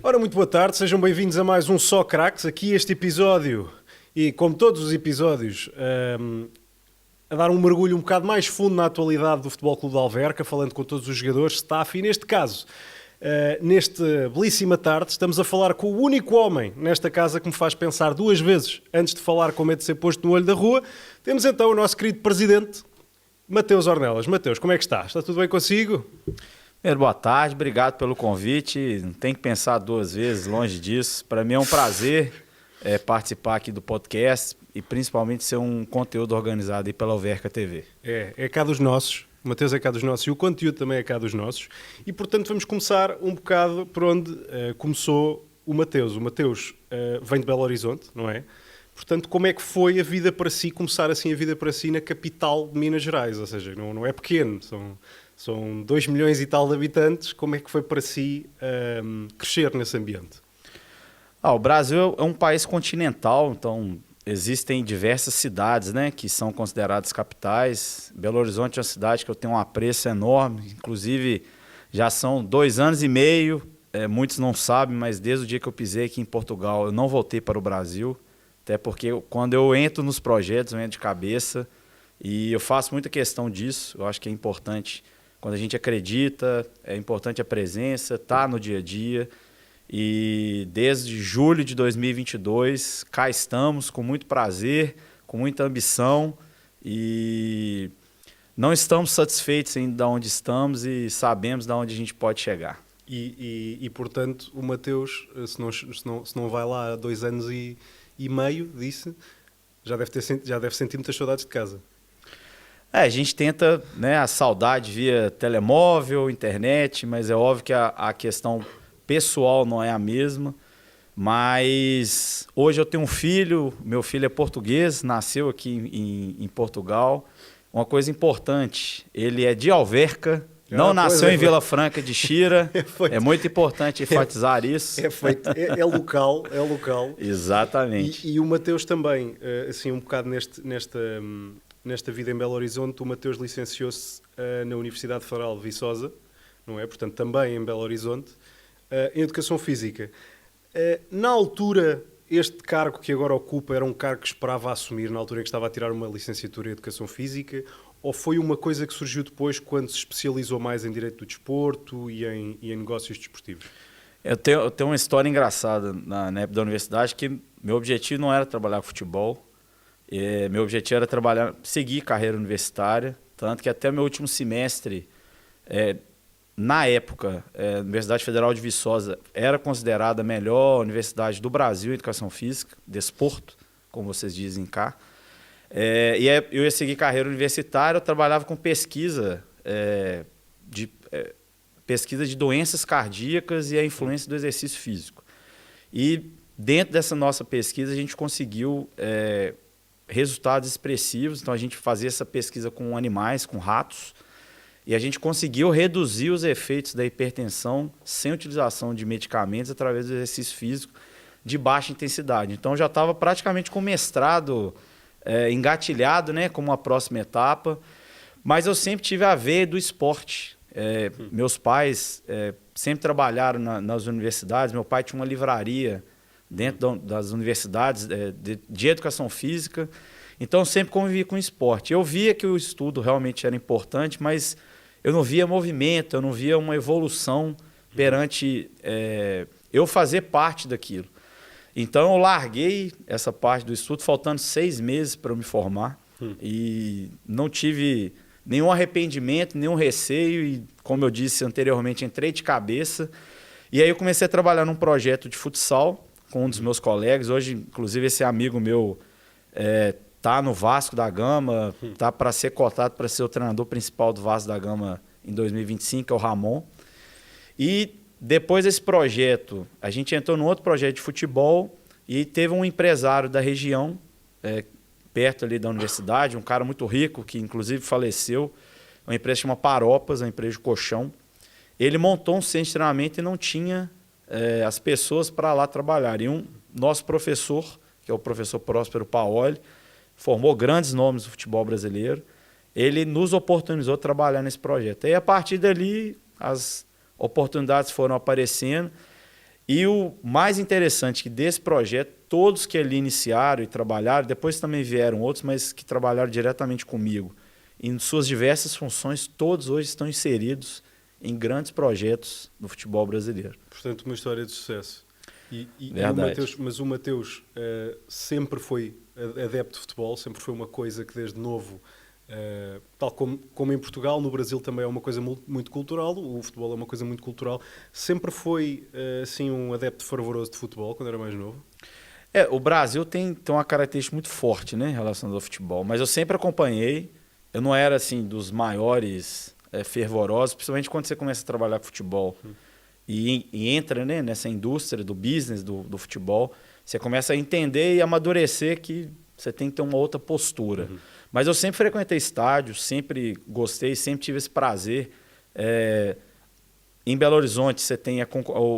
Ora, muito boa tarde, sejam bem-vindos a mais um Só Craques. Aqui este episódio, e como todos os episódios, a dar um mergulho um bocado mais fundo na atualidade do Futebol Clube de Alverca, falando com todos os jogadores, staff, e neste caso, nesta belíssima tarde, estamos a falar com o único homem nesta casa que me faz pensar duas vezes antes de falar com medo de ser posto no olho da rua. Temos então o nosso querido presidente, Mateus Ornelas. Mateus, como é que está? Está tudo bem consigo? Primeiro, boa tarde, obrigado pelo convite. Não tem que pensar duas vezes, longe disso. Para mim é um prazer participar aqui do podcast e principalmente ser um conteúdo organizado aí pela Alverca TV. É cá dos nossos. O Mateus é cá dos nossos e o conteúdo também é cá dos nossos. E, portanto, vamos começar um bocado por onde começou o Mateus. O Mateus vem de Belo Horizonte, não é? Portanto, como é que foi a vida para si, começar assim a vida para si na capital de Minas Gerais? Ou seja, não é pequeno, são 2 milhões e tal de habitantes. Como é que foi para si crescer nesse ambiente? O Brasil é um país continental, então existem diversas cidades, né, que são consideradas capitais. Belo Horizonte é uma cidade que eu tenho um apreço enorme, inclusive já são 2 anos e meio, muitos não sabem, mas desde o dia que eu pisei aqui em Portugal eu não voltei para o Brasil, até porque quando eu entro nos projetos eu entro de cabeça e eu faço muita questão disso. Eu acho que é importante, quando a gente acredita, é importante a presença, estar no dia a dia. E desde julho de 2022, cá estamos com muito prazer, com muita ambição e não estamos satisfeitos ainda de onde estamos e sabemos de onde a gente pode chegar. E portanto, o Mateus, se não vai lá há 2 anos e meio, disse, já deve sentir muitas saudades de casa. A gente tenta, né, a saudade via telemóvel, internet, mas é óbvio que a questão pessoal não é a mesma. Mas hoje eu tenho um filho, meu filho é português, nasceu aqui em Portugal. Uma coisa importante, ele é de Alverca, não nasceu em Vila Franca de Xira. É muito importante enfatizar isso. É local, é local. Exatamente. E o Mateus também, assim, um bocado nesta vida em Belo Horizonte, o Mateus licenciou-se na Universidade Federal de Viçosa, não é? Portanto, também em Belo Horizonte, em Educação Física. Na altura, este cargo que agora ocupa era um cargo que esperava assumir na altura em que estava a tirar uma licenciatura em Educação Física, ou foi uma coisa que surgiu depois quando se especializou mais em Direito do Desporto e em negócios desportivos? Eu tenho uma história engraçada na época da universidade, que meu objetivo não era trabalhar com futebol. Meu objetivo era seguir carreira universitária, tanto que até meu último semestre, na época, a Universidade Federal de Viçosa era considerada a melhor universidade do Brasil em educação física, desporto, como vocês dizem cá. Eu ia seguir carreira universitária, eu trabalhava com pesquisa de doenças cardíacas e a influência do exercício físico. E dentro dessa nossa pesquisa a gente conseguiu resultados expressivos. Então a gente fazia essa pesquisa com animais, com ratos, e a gente conseguiu reduzir os efeitos da hipertensão sem utilização de medicamentos através do exercício físico de baixa intensidade. Então já estava praticamente com o mestrado engatilhado, né, como a próxima etapa, mas eu sempre tive a veia do esporte. Meus pais sempre trabalharam nas universidades. Meu pai tinha uma livraria dentro das universidades de educação física, então eu sempre convivi com esporte. Eu via que o estudo realmente era importante, mas eu não via movimento, eu não via uma evolução perante eu fazer parte daquilo. Então eu larguei essa parte do estudo, faltando 6 meses para eu me formar, e não tive nenhum arrependimento, nenhum receio, e como eu disse anteriormente, entrei de cabeça. E aí eu comecei a trabalhar num projeto de futsal com um dos meus colegas. Hoje, inclusive, esse amigo meu está no Vasco da Gama, está para ser cotado para ser o treinador principal do Vasco da Gama em 2025, é o Ramon. E depois desse projeto, a gente entrou num outro projeto de futebol e teve um empresário da região, perto ali da universidade, um cara muito rico, que inclusive faleceu, uma empresa chama Paropas, uma empresa de colchão. Ele montou um centro de treinamento e não tinha as pessoas para lá trabalhar. E nosso professor, que é o professor Próspero Paoli, formou grandes nomes do futebol brasileiro, ele nos oportunizou trabalhar nesse projeto. E a partir dali, as oportunidades foram aparecendo E o mais interessante que desse projeto, todos que ali iniciaram e trabalharam, depois também vieram outros, mas que trabalharam diretamente comigo, em suas diversas funções, todos hoje estão inseridos em grandes projetos do futebol brasileiro. Portanto, uma história de sucesso. Verdade. Mas o Mateus sempre foi adepto de futebol, sempre foi uma coisa que desde novo, tal como em Portugal, no Brasil também é uma coisa muito cultural, o futebol é uma coisa muito cultural. Sempre foi assim um adepto fervoroso de futebol quando era mais novo? O Brasil tem uma característica muito forte, né, em relação ao futebol, mas eu sempre acompanhei, eu não era assim dos maiores fervorosos, principalmente quando você começa a trabalhar com futebol. E entra, né, nessa indústria do business, do futebol, você começa a entender e amadurecer que você tem que ter uma outra postura. Mas eu sempre frequentei estádios, sempre gostei, sempre tive esse prazer. Em Belo Horizonte você tem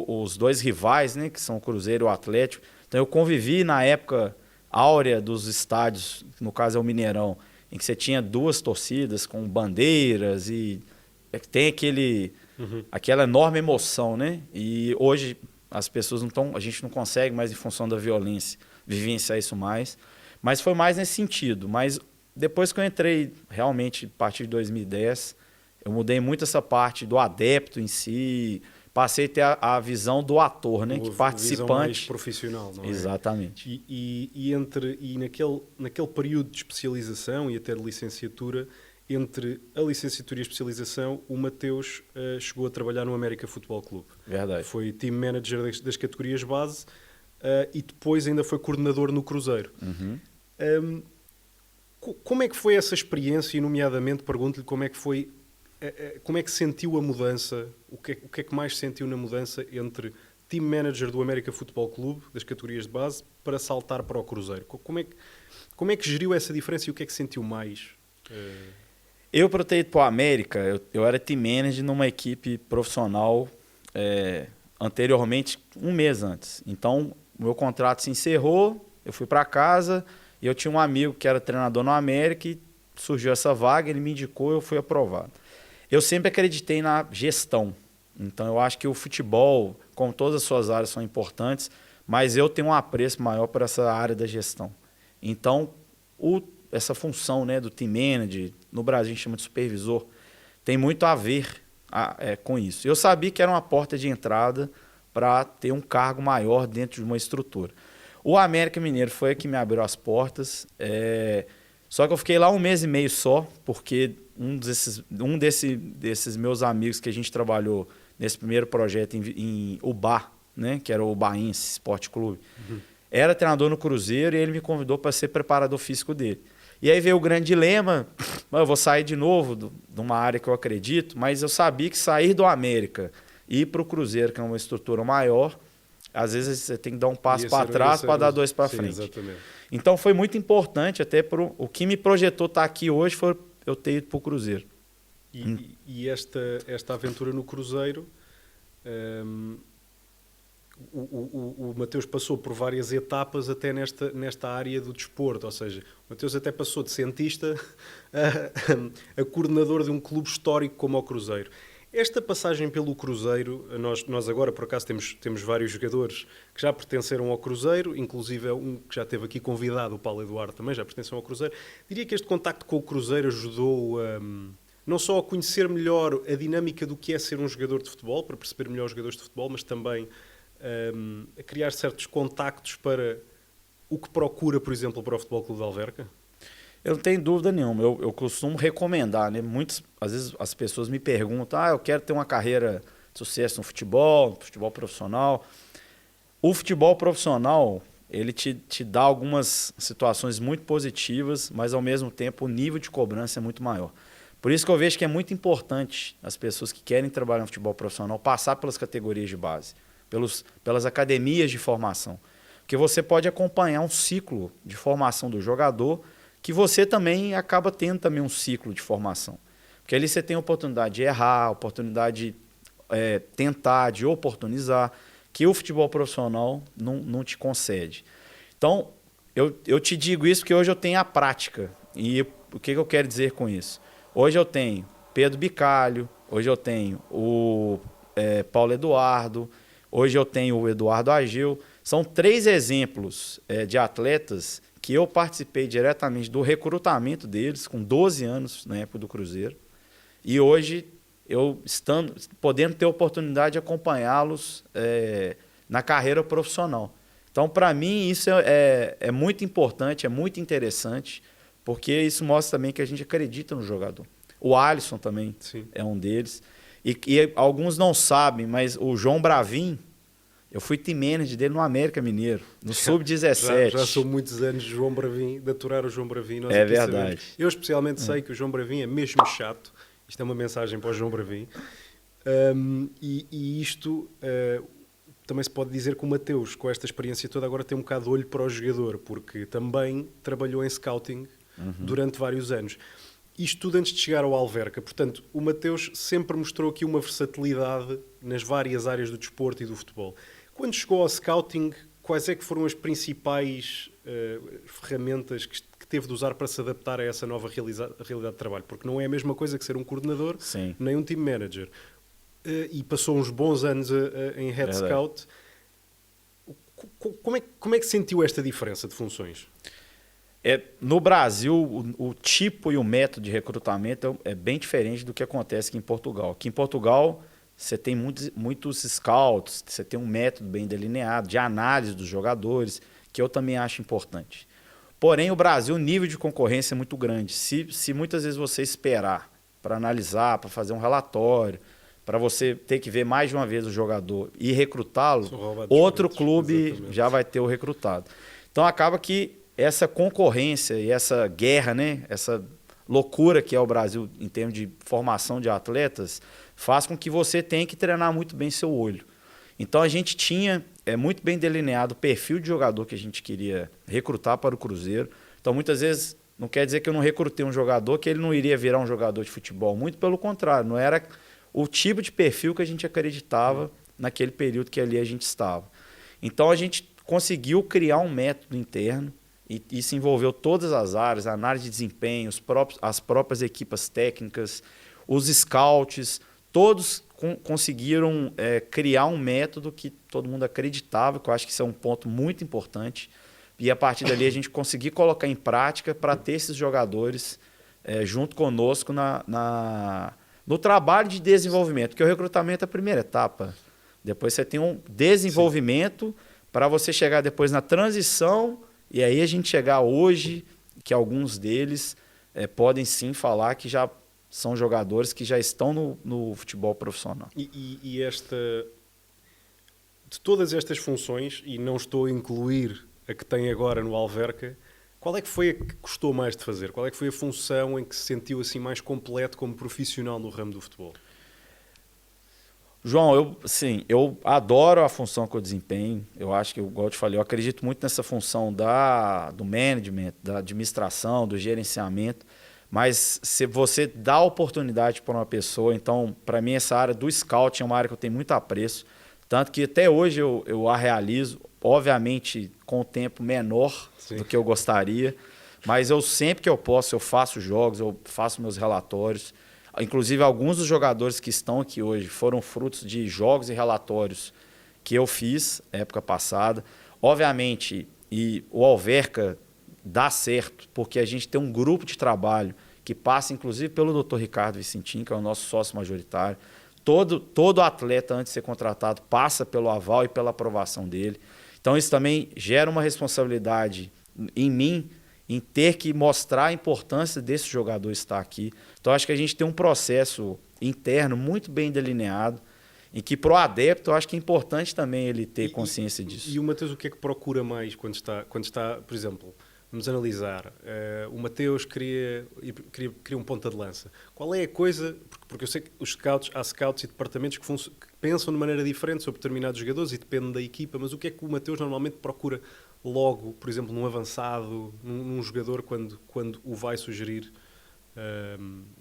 os dois rivais, né, que são o Cruzeiro e o Atlético. Então eu convivi na época áurea dos estádios, no caso é o Mineirão, em que você tinha duas torcidas com bandeiras e tem aquela enorme emoção, né? E hoje as pessoas a gente não consegue mais, em função da violência, vivenciar isso mais. Mas foi mais nesse sentido. Mas depois que eu entrei, realmente, a partir de 2010, eu mudei muito essa parte do adepto em si, passei a ter a visão do ator, né? Que participante. Visão mais profissional, não é? Exatamente. E naquele período de especialização e até de licenciatura, entre a licenciatura e a especialização, o Mateus chegou a trabalhar no América Futebol Clube. Verdade. Foi team manager das categorias base e depois ainda foi coordenador no Cruzeiro. Como é que foi essa experiência? E nomeadamente, pergunto-lhe como é que sentiu a mudança, o que é que mais sentiu na mudança entre team manager do América Futebol Clube, das categorias de base, para saltar para o Cruzeiro? Como é que geriu essa diferença e o que é que sentiu mais? Eu, para ter ido para o América, eu era team manager numa equipe profissional anteriormente, um mês antes. Então, o meu contrato se encerrou, eu fui para casa e eu tinha um amigo que era treinador no América e surgiu essa vaga, ele me indicou e eu fui aprovado. Eu sempre acreditei na gestão. Então, eu acho que o futebol, como todas as suas áreas, são importantes, mas eu tenho um apreço maior por essa área da gestão. Então, essa função, né, do team manager, no Brasil a gente chama de supervisor, tem muito a ver com isso. Eu sabia que era uma porta de entrada para ter um cargo maior dentro de uma estrutura. O América Mineiro foi a que me abriu as portas, só que eu fiquei lá um mês e meio só, porque um desses meus amigos que a gente trabalhou nesse primeiro projeto em Ubá, né, que era o Ubaense Esporte Clube, era treinador no Cruzeiro e ele me convidou para ser preparador físico dele. E aí veio o grande dilema, eu vou sair de novo de uma área que eu acredito, mas eu sabia que sair do América e ir para o Cruzeiro, que é uma estrutura maior, às vezes você tem que dar um passo para trás para dar dois para frente. Exatamente. Então foi muito importante, até o que me projetou estar aqui hoje foi eu ter ido para o Cruzeiro. E esta aventura no Cruzeiro, o Mateus passou por várias etapas até nesta área do desporto, ou seja, o Mateus até passou de cientista a coordenador de um clube histórico como o Cruzeiro. Esta passagem pelo Cruzeiro, nós agora por acaso temos vários jogadores que já pertenceram ao Cruzeiro, inclusive um que já esteve aqui convidado, o Paulo Eduardo também já pertenceu ao Cruzeiro. Diria que este contacto com o Cruzeiro ajudou não só a conhecer melhor a dinâmica do que é ser um jogador de futebol, para perceber melhor os jogadores de futebol, mas também a criar certos contactos para o que procura, por exemplo, para o Futebol Clube de Alverca? Eu não tenho dúvida nenhuma. Eu costumo recomendar, né? Às vezes as pessoas me perguntam, eu quero ter uma carreira de sucesso no futebol profissional. O futebol profissional, ele te dá algumas situações muito positivas, mas ao mesmo tempo o nível de cobrança é muito maior. Por isso que eu vejo que é muito importante as pessoas que querem trabalhar no futebol profissional passar pelas categorias de base, pelas academias de formação. Porque você pode acompanhar um ciclo de formação do jogador que você também acaba tendo também um ciclo de formação. Porque ali você tem a oportunidade de errar, a oportunidade de tentar, de oportunizar, que o futebol profissional não te concede. Então, eu te digo isso porque hoje eu tenho a prática. E o que eu quero dizer com isso? Hoje eu tenho Pedro Bicalho, hoje eu tenho o Paulo Eduardo, Hoje eu tenho o Eduardo Ageu. São 3 exemplos de atletas que eu participei diretamente do recrutamento deles, com 12 anos na época do Cruzeiro. E hoje, eu podendo ter a oportunidade de acompanhá-los na carreira profissional. Então, para mim, isso é muito importante, é muito interessante, porque isso mostra também que a gente acredita no jogador. O Alisson também Sim. é um deles. E alguns não sabem, mas o João Bravin, eu fui team manager dele no América Mineiro, no Sub-17. Já são muitos anos de João Bravin, de aturar o João Bravin. Nós É aqui verdade. sabemos. Eu especialmente sei que o João Bravin é mesmo chato. Isto é uma mensagem para o João Bravin. E isto também se pode dizer que o Mateus, com esta experiência toda, agora tem um bocado de olho para o jogador, porque também trabalhou em scouting durante vários anos. Isto tudo antes de chegar ao Alverca. Portanto, o Mateus sempre mostrou aqui uma versatilidade nas várias áreas do desporto e do futebol. Quando chegou ao scouting, quais é que foram as principais ferramentas que teve de usar para se adaptar a essa nova realidade de trabalho? Porque não é a mesma coisa que ser um coordenador, Sim. nem um team manager. E passou uns bons anos em head scout. Como é que sentiu esta diferença de funções? No Brasil, o tipo e o método de recrutamento é bem diferente do que acontece aqui em Portugal. Aqui em Portugal, você tem muitos scouts, você tem um método bem delineado de análise dos jogadores, que eu também acho importante. Porém, o Brasil, o nível de concorrência é muito grande. Se muitas vezes você esperar para analisar, para fazer um relatório, para você ter que ver mais de uma vez o jogador e recrutá-lo, outro clube exatamente. já vai ter o recrutado. Então, acaba que essa concorrência e essa guerra, né, essa loucura que é o Brasil em termos de formação de atletas, faz com que você tenha que treinar muito bem seu olho. Então a gente tinha muito bem delineado o perfil de jogador que a gente queria recrutar para o Cruzeiro. Então muitas vezes não quer dizer que eu não recrutei um jogador que ele não iria virar um jogador de futebol. Muito pelo contrário, não era o tipo de perfil que a gente acreditava naquele período que ali a gente estava. Então a gente conseguiu criar um método interno. E isso envolveu todas as áreas, a análise de desempenho, as próprias equipas técnicas, os scouts, todos conseguiram criar um método que todo mundo acreditava, que eu acho que isso é um ponto muito importante. E a partir dali a gente conseguir colocar em prática para ter esses jogadores junto conosco no trabalho de desenvolvimento, porque o recrutamento é a primeira etapa. Depois você tem um desenvolvimento para você chegar depois na transição. E aí a gente chegar hoje, que alguns deles podem sim falar que já são jogadores que já estão no futebol profissional. De todas estas funções, e não estou a incluir a que tem agora no Alverca, qual é que foi a que gostou mais de fazer? Qual é que foi a função em que se sentiu assim mais completo como profissional no ramo do futebol? João, eu adoro a função que eu desempenho. Eu acho que, igual eu te falei, eu acredito muito nessa função do management, da administração, do gerenciamento. Mas se você dá oportunidade para uma pessoa, então, para mim, essa área do scouting é uma área que eu tenho muito apreço. Tanto que até hoje eu a realizo, obviamente com o tempo menor do que eu gostaria. Mas eu sempre que eu posso, eu faço jogos, eu faço meus relatórios. Inclusive, alguns dos jogadores que estão aqui hoje foram frutos de jogos e relatórios que eu fiz na época passada. Obviamente, e o Alverca dá certo, porque a gente tem um grupo de trabalho que passa, inclusive, pelo Dr. Ricardo Vicentim, que é o nosso sócio majoritário. Todo atleta, antes de ser contratado, passa pelo aval e pela aprovação dele. Então, isso também gera uma responsabilidade em mim, em ter que mostrar a importância desse jogador estar aqui. Então, acho que a gente tem um processo interno muito bem delineado, em que, para o adepto, eu acho que é importante também ele ter consciência disso. E o Mateus, o que é que procura mais quando está, por exemplo, vamos analisar, o Mateus queria um ponta de lança. Qual é a coisa, porque eu sei que há scouts e departamentos que pensam de maneira diferente sobre determinados jogadores e depende da equipa, mas o que é que o Mateus normalmente procura logo, por exemplo, num avançado, num jogador, quando o vai sugerir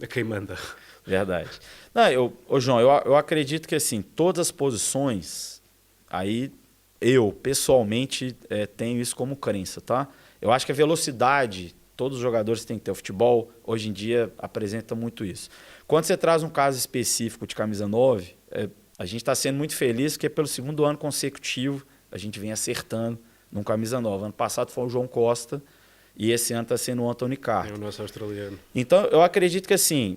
a quem manda? Verdade. Não, João, eu acredito que assim, todas as posições, aí eu pessoalmente tenho isso como crença, tá? Eu acho que a velocidade, todos os jogadores têm que ter. O futebol, hoje em dia, apresenta muito isso. Quando você traz um caso específico de camisa 9, A gente está sendo muito feliz porque pelo segundo ano consecutivo a gente vem acertando num camisa nova. Ano passado foi o João Costa e esse ano está sendo o Anthony Carter. É o nosso australiano. Então, eu acredito que, assim,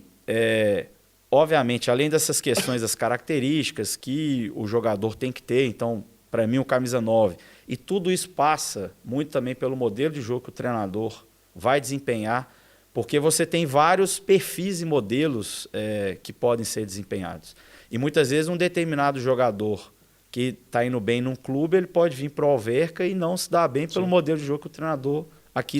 obviamente, além dessas questões, das características que o jogador tem que ter, então, para mim, o camisa 9, e tudo isso passa muito também pelo modelo de jogo que o treinador vai desempenhar, porque você tem vários perfis e modelos que podem ser desempenhados. E muitas vezes um determinado jogador que está indo bem num clube, ele pode vir para o Alverca e não se dar bem pelo modelo de jogo que o treinador aqui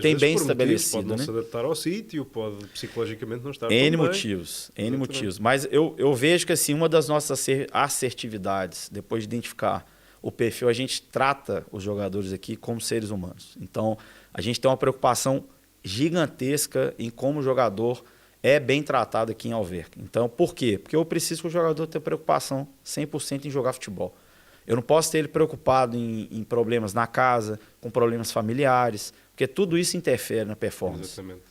tem bem estabelecido. Pode não né? se adaptar ao sítio, pode psicologicamente não estar N tão bem. motivos, N motivos. Mas eu vejo que assim, uma das nossas assertividades, depois de identificar o perfil, a gente trata os jogadores aqui como seres humanos. Então, a gente tem uma preocupação gigantesca em como o jogador é bem tratado aqui em Alverca. Então, por quê? Porque eu preciso que o jogador tenha preocupação 100% em jogar futebol. Eu não posso ter ele preocupado em problemas na casa, com problemas familiares, porque tudo isso interfere na performance. Exatamente.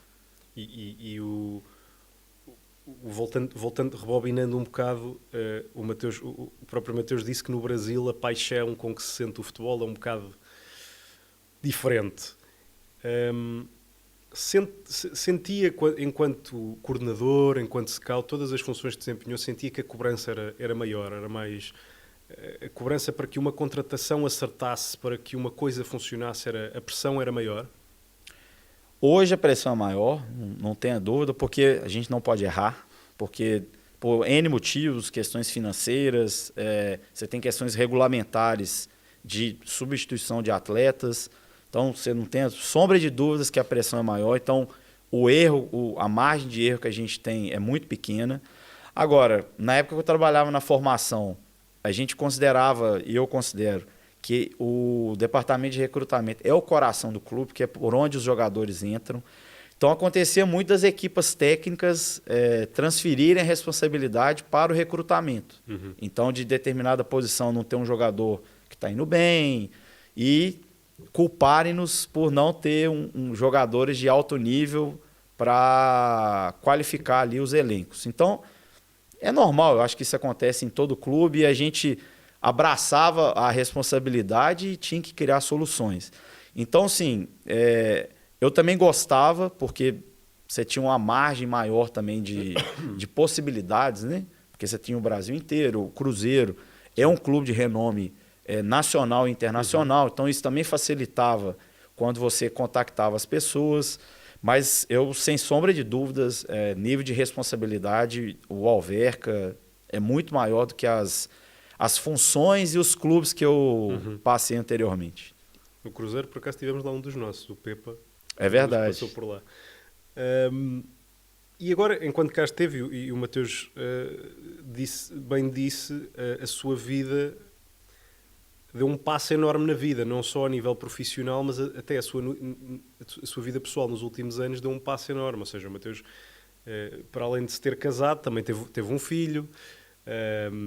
Voltando, rebobinando um bocado, o próprio Mateus disse que no Brasil a paixão com que se sente o futebol é um bocado diferente. Sentia, enquanto coordenador, enquanto scout, todas as funções que desempenhou, sentia que a cobrança era maior, era mais... A cobrança para que uma contratação acertasse, para que uma coisa funcionasse, a pressão era maior? Hoje a pressão é maior, não tenha dúvida, porque a gente não pode errar, porque por N motivos, questões financeiras, você tem questões regulamentares de substituição de atletas, então você não tem sombra de dúvidas que a pressão é maior, então o erro, a margem de erro que a gente tem é muito pequena. Agora, na época que eu trabalhava na formação, a gente considerava, e eu considero, que o departamento de recrutamento é o coração do clube, que é por onde os jogadores entram. Então acontecia muito das equipes técnicas transferirem a responsabilidade para o recrutamento. Uhum. Então, de determinada posição não ter um jogador que está indo bem e culparem-nos por não ter jogadores de alto nível para qualificar ali os elencos. Então, é normal, eu acho que isso acontece em todo clube e a gente abraçava a responsabilidade e tinha que criar soluções. Então, sim, eu também gostava, porque você tinha uma margem maior também de possibilidades, né? Porque você tinha o Brasil inteiro, o Cruzeiro é um clube de renome nacional e internacional, então isso também facilitava quando você contactava as pessoas. Mas eu, sem sombra de dúvidas, nível de responsabilidade, o Alverca é muito maior do que as funções e os clubes que eu passei anteriormente. No Cruzeiro, por acaso, tivemos lá um dos nossos, o Pepa. É verdade. Passou por lá. E agora, enquanto cá esteve, e o Mateus disse, a sua vida deu um passo enorme na vida, não só a nível profissional, mas até a sua vida pessoal nos últimos anos deu um passo enorme. Ou seja, o Mateus, para além de se ter casado, também teve um filho,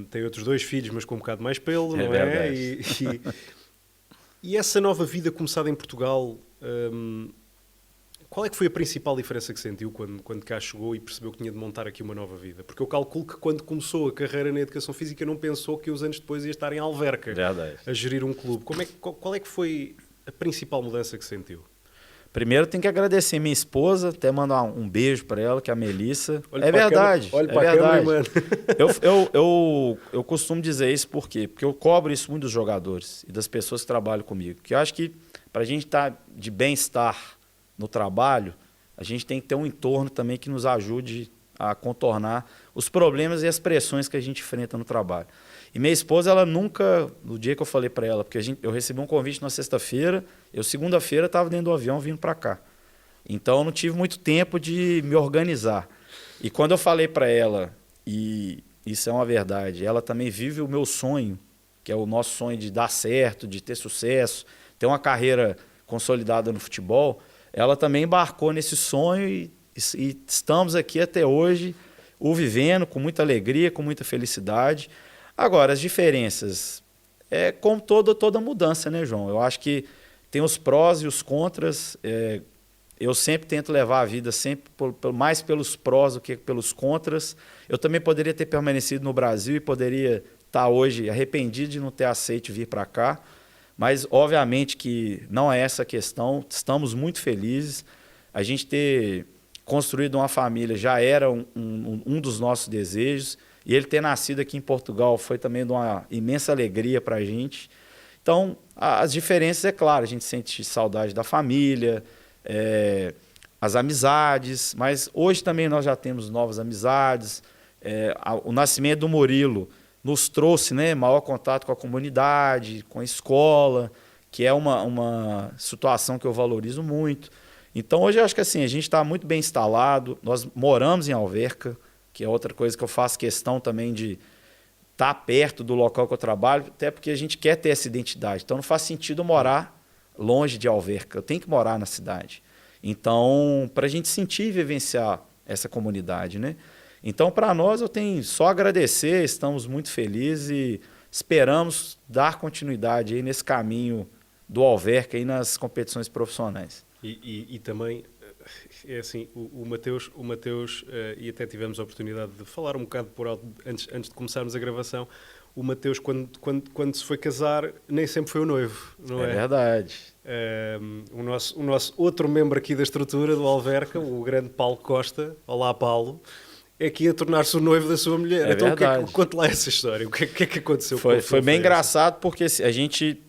tem outros 2 filhos, mas com um bocado mais pelo, não é? E essa nova vida começada em Portugal, qual é que foi a principal diferença que sentiu quando cá chegou e percebeu que tinha de montar aqui uma nova vida? Porque eu calculo que quando começou a carreira na Educação Física não pensou que uns anos depois ia estar em Alverca a gerir um clube. Qual é que foi a principal mudança que sentiu? Primeiro tem que agradecer minha esposa, até mandar um beijo para ela, que é a Melissa. Olha verdade. Olha para verdade. Mano. Eu costumo dizer isso por quê? Porque eu cobro isso muito dos jogadores e das pessoas que trabalham comigo. Porque eu acho que para a gente estar de bem-estar no trabalho, a gente tem que ter um entorno também que nos ajude a contornar os problemas e as pressões que a gente enfrenta no trabalho. E minha esposa, ela nunca, no dia que eu falei para ela, porque eu recebi um convite na sexta-feira, eu segunda-feira estava dentro do avião vindo para cá. Então eu não tive muito tempo de me organizar. E quando eu falei para ela, e isso é uma verdade, ela também vive o meu sonho, que é o nosso sonho de dar certo, de ter sucesso, ter uma carreira consolidada no futebol, ela também embarcou nesse sonho e estamos aqui até hoje, o vivendo com muita alegria, com muita felicidade. Agora, as diferenças, como toda mudança, né, João? Eu acho que tem os prós e os contras. eu sempre tento levar a vida sempre mais pelos prós do que pelos contras. Eu também poderia ter permanecido no Brasil e poderia estar hoje arrependido de não ter aceito vir para cá, mas obviamente que não é essa a questão. Estamos muito felizes. A gente ter construído uma família já era um dos nossos desejos, e ele ter nascido aqui em Portugal foi também de uma imensa alegria para a gente. Então, as diferenças, é claro, a gente sente saudade da família, as amizades, mas hoje também nós já temos novas amizades. O nascimento do Murilo nos trouxe, né, maior contato com a comunidade, com a escola, que é uma situação que eu valorizo muito. Então, hoje eu acho que assim, a gente está muito bem instalado, nós moramos em Alverca, que é outra coisa que eu faço questão também de estar perto do local que eu trabalho, até porque a gente quer ter essa identidade. Então, não faz sentido eu morar longe de Alverca, eu tenho que morar na cidade. Então, para a gente sentir e vivenciar essa comunidade, né? Então, para nós, eu tenho só a agradecer, estamos muito felizes e esperamos dar continuidade aí nesse caminho do Alverca e nas competições profissionais. E também, é assim, o Mateus, e até tivemos a oportunidade de falar um bocado por alto antes de começarmos a gravação, o Mateus, quando se foi casar, nem sempre foi o noivo, não é? É verdade. O nosso outro membro aqui da estrutura, do Alverca, o grande Paulo Costa, olá Paulo, é que ia tornar-se o noivo da sua mulher. É então, verdade. conte lá essa história, o que é que aconteceu? Foi bem engraçado, porque a gente...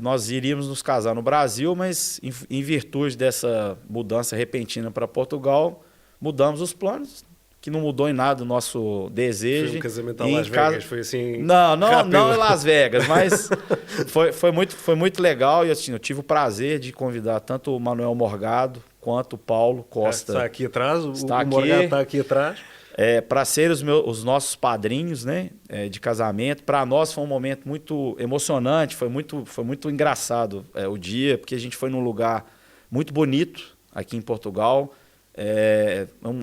nós iríamos nos casar no Brasil, mas em virtude dessa mudança repentina para Portugal, mudamos os planos, que não mudou em nada o nosso desejo. Foi um casamento a Las Vegas, foi assim... Não em Las Vegas, mas foi muito legal e assim, eu tive o prazer de convidar tanto o Manuel Morgado quanto o Paulo Costa. Está aqui atrás, o aqui. Morgado está aqui atrás. Para ser os nossos padrinhos, né, de casamento. Para nós foi um momento muito emocionante, foi muito engraçado o dia, porque a gente foi num lugar muito bonito aqui em Portugal,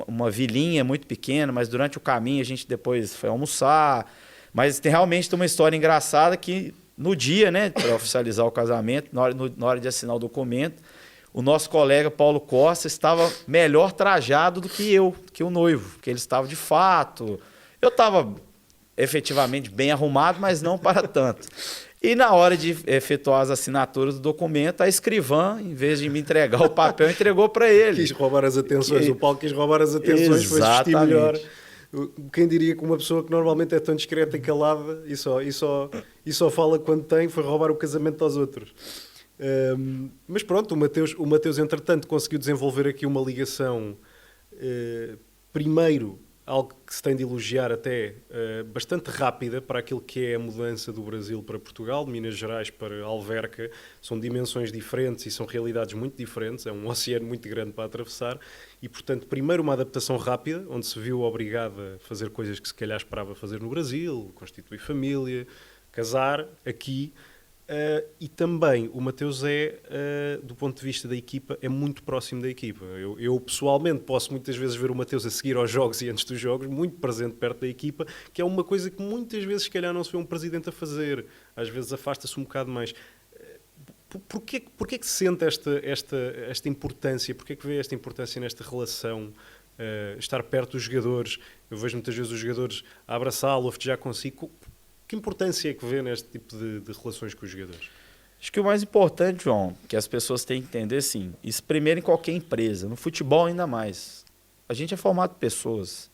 uma vilinha muito pequena, mas durante o caminho a gente depois foi almoçar. Mas realmente tem uma história engraçada que no dia, né, para oficializar o casamento, na hora de assinar o documento, o nosso colega Paulo Costa estava melhor trajado do que eu, que o noivo, porque ele estava de fato. Eu estava efetivamente bem arrumado, mas não para tanto. E na hora de efetuar as assinaturas do documento, a escrivã, em vez de me entregar o papel, entregou para ele. Quis roubar as atenções, o Paulo quis roubar as atenções, foi vestir melhor. Quem diria que uma pessoa que normalmente é tão discreta e calada e só fala quando tem, foi roubar o casamento aos outros. Mas pronto, o Mateus entretanto conseguiu desenvolver aqui uma ligação, primeiro algo que se tem de elogiar até bastante rápida para aquilo que é a mudança do Brasil para Portugal, de Minas Gerais para Alverca. São dimensões diferentes e são realidades muito diferentes, é um oceano muito grande para atravessar e portanto primeiro uma adaptação rápida, onde se viu obrigado a fazer coisas que se calhar esperava fazer no Brasil, constituir família, casar aqui. E também o Mateus do ponto de vista da equipa, é muito próximo da equipa. Eu pessoalmente posso muitas vezes ver o Mateus a seguir aos jogos e antes dos jogos, muito presente perto da equipa, que é uma coisa que muitas vezes se calhar não se vê um presidente a fazer. Às vezes afasta-se um bocado mais. Porquê que se sente esta importância? Porquê que vê esta importância nesta relação? Estar perto dos jogadores? Eu vejo muitas vezes os jogadores a abraçá-lo, a festejar consigo. Que importância é que vê neste tipo de relações com os jogadores? Acho que o mais importante, João, que as pessoas têm que entender, sim, isso primeiro em qualquer empresa, no futebol ainda mais. A gente é formado por pessoas.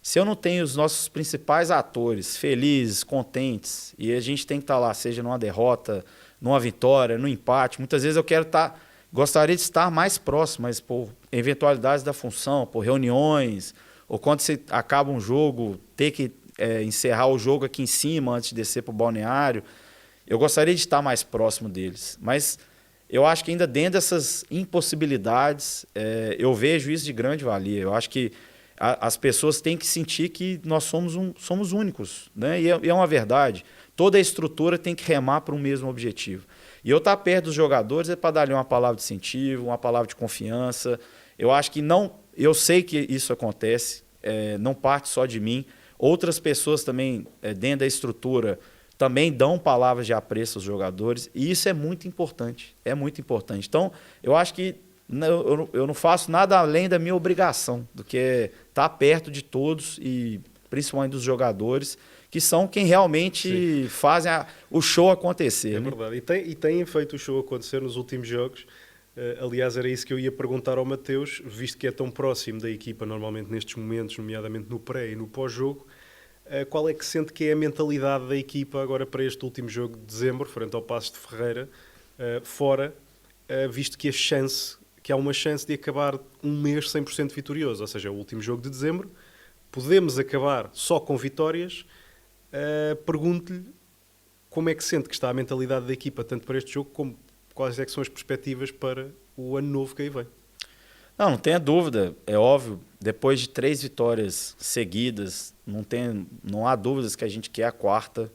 Se eu não tenho os nossos principais atores felizes, contentes, e a gente tem que estar lá, seja numa derrota, numa vitória, num empate, muitas vezes gostaria de estar mais próximo, mas por eventualidades da função, por reuniões, ou quando você acaba um jogo, ter que encerrar o jogo aqui em cima antes de descer para o balneário. Eu gostaria de estar mais próximo deles, mas eu acho que ainda dentro dessas impossibilidades, eu vejo isso de grande valia. Eu acho que as pessoas têm que sentir que nós somos únicos, né? E é uma verdade. Toda a estrutura tem que remar para um mesmo objetivo. E eu estar perto dos jogadores é para dar-lhe uma palavra de incentivo, uma palavra de confiança. Eu acho que eu sei que isso acontece, não parte só de mim. Outras pessoas também, dentro da estrutura, também dão palavras de apreço aos jogadores, e isso é muito importante, Então, eu acho que eu não faço nada além da minha obrigação, do que estar perto de todos e principalmente dos jogadores, que são quem realmente fazem o show acontecer. É né? verdade. E têm feito o show acontecer nos últimos jogos. Aliás, era isso que eu ia perguntar ao Mateus, visto que é tão próximo da equipa normalmente nestes momentos, nomeadamente no pré e no pós-jogo. Qual é que sente que é a mentalidade da equipa agora para este último jogo de dezembro, frente ao Passos de Ferreira, fora, visto que há uma chance de acabar um mês 100% vitorioso, ou seja, o último jogo de dezembro, podemos acabar só com vitórias. Pergunto-lhe como é que sente que está a mentalidade da equipa, tanto para este jogo, como quais é que são as perspectivas para o ano novo que aí vem. Não tenha dúvida, é óbvio, depois de 3 vitórias seguidas, não há dúvidas que a gente quer a quarta.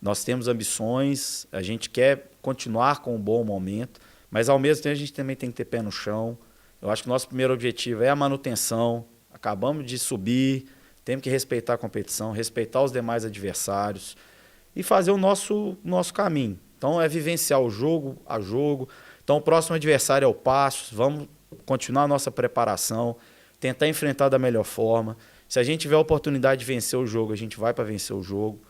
Nós temos ambições, a gente quer continuar com um bom momento, mas ao mesmo tempo a gente também tem que ter pé no chão. Eu acho que o nosso primeiro objetivo é a manutenção, acabamos de subir, temos que respeitar a competição, respeitar os demais adversários e fazer o nosso caminho. Então é vivenciar o jogo a jogo. Então o próximo adversário é o Passos, vamos continuar a nossa preparação, tentar enfrentar da melhor forma. Se a gente tiver a oportunidade de vencer o jogo, a gente vai para vencer o jogo.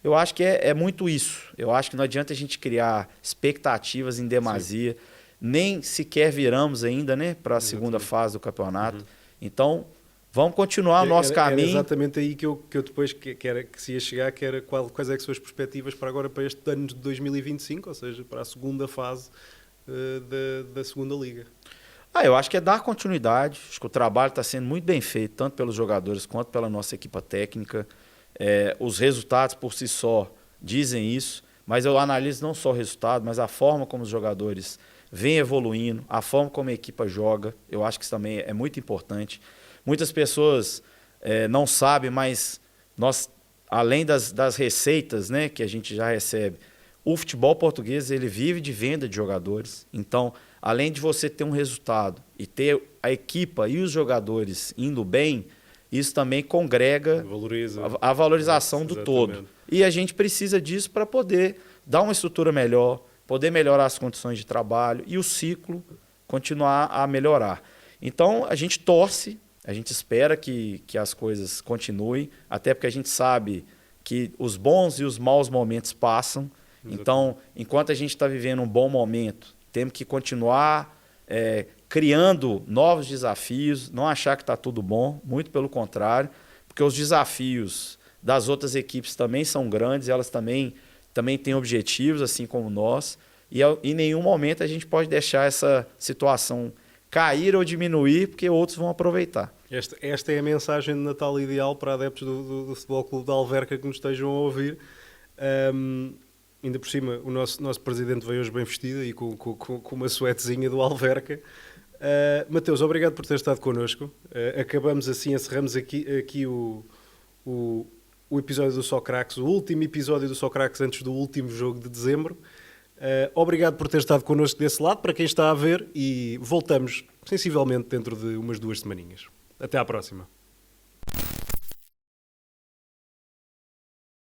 Eu acho que é muito isso. Eu acho que não adianta a gente criar expectativas em demasia, Sim. nem sequer viramos ainda, né, para a segunda fase do campeonato. Então, vamos continuar o nosso caminho. Era exatamente aí que eu depois que se ia chegar, que era quais é que são as perspectivas para agora, para este ano de 2025, ou seja, para a segunda fase da segunda liga. Eu acho que é dar continuidade. Acho que o trabalho está sendo muito bem feito, tanto pelos jogadores quanto pela nossa equipa técnica. Os resultados por si só dizem isso, mas eu analiso não só o resultado, mas a forma como os jogadores vêm evoluindo, a forma como a equipa joga. Eu acho que isso também é muito importante. Muitas pessoas não sabem, mas nós, além das receitas, né, que a gente já recebe, o futebol português ele vive de venda de jogadores. Então, além de você ter um resultado e ter a equipa e os jogadores indo bem, isso também congrega a valorização do todo. E a gente precisa disso para poder dar uma estrutura melhor, poder melhorar as condições de trabalho e o ciclo continuar a melhorar. Então, a gente torce, a gente espera que as coisas continuem, até porque a gente sabe que os bons e os maus momentos passam. Então, enquanto a gente está vivendo um bom momento, temos que continuar criando novos desafios, não achar que está tudo bom, muito pelo contrário, porque os desafios das outras equipes também são grandes, elas também têm objetivos, assim como nós, e em nenhum momento a gente pode deixar essa situação cair ou diminuir, porque outros vão aproveitar. Esta é a mensagem de Natal ideal para adeptos do Futebol Clube da Alverca que nos estejam a ouvir. Ainda por cima, o nosso presidente veio hoje bem vestido e com uma suetezinha do Alverca. Mateus, obrigado por ter estado connosco. Acabamos assim, encerramos aqui o episódio do Socraques, o último episódio do Socraques antes do último jogo de dezembro. Obrigado por ter estado connosco desse lado, para quem está a ver, e voltamos sensivelmente dentro de umas 2 semaninhas. Até à próxima.